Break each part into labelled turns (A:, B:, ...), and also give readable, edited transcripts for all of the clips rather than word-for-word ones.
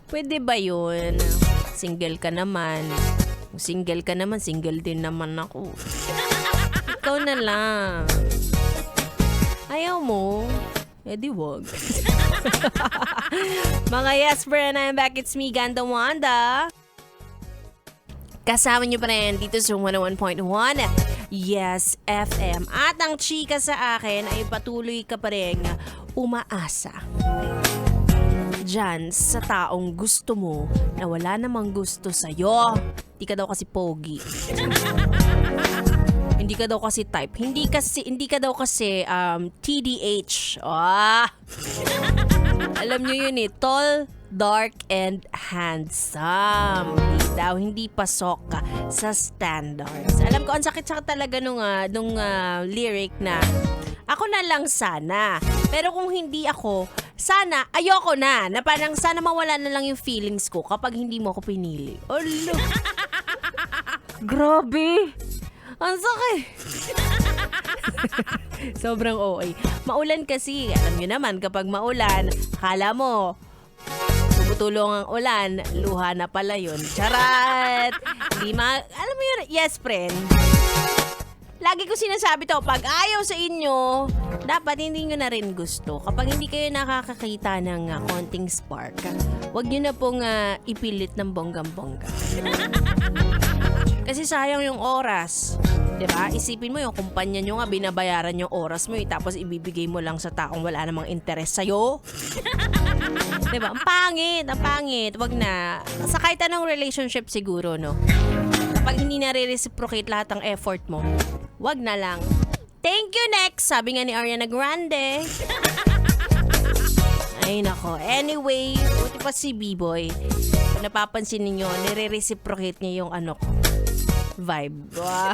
A: Pwede ba yun? Single ka naman. Kung single ka naman, single din naman ako. Ikaw na lang. Ayaw mo? Eh di wag. Mga yes, friend, I'm back. It's me, Ganda Wanda. Kasama niyo pa rin dito sa 101.1 Yes FM. At ang chika sa akin ay patuloy ka pa rin umaasa diyan sa taong gusto mo na wala namang gusto sa'yo. Hindi ka daw kasi pogi. Hindi ka daw kasi type. Hindi ka daw kasi TDH. Alam nyo yun eh. Tall, dark, and handsome. Hindi pasok ka sa standards. Alam ko, ang sakit-sakit talaga nung lyric na ako na lang sana. Pero kung hindi ako, sana, ayoko na. Na parang sana mawala na lang yung feelings ko kapag hindi mo ako pinili. Olo. Grabe. Ang sakit. Sobrang OA. Maulan kasi. Alam nyo naman, kapag maulan, akala mo, tumutulong ang ulan, luha na pala yun. Charat! Alam mo yun, yes, friend. Lagi ko sinasabi to, pag ayaw sa inyo, dapat hindi nyo na rin gusto. Kapag hindi kayo nakakakita ng konting spark, wag nyo na pong ipilit ng bonggang-bongga. Kasi sayang yung oras. Diba? Isipin mo yung kumpanya nyo nga, binabayaran yung oras mo tapos ibibigay mo lang sa taong wala namang interes sa'yo. Diba? Ang pangit. Wag na. Sa kahit anong relationship siguro, no? Kapag hindi na-reciprocate lahat ng effort mo, wag na lang. Thank you, next! Sabi nga ni Ariana Grande. Ay, nako. Anyway, buti pa si B-Boy. Kung napapansin ninyo, nire-reciprocate niya yung vibe. Wow.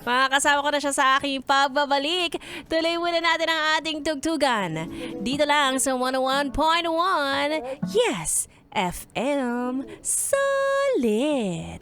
A: Makakasama ko na siya sa aking pagbabalik. Tuloy muna natin ang ating tugtugan. Dito lang sa 101.1 Yes FM Solid.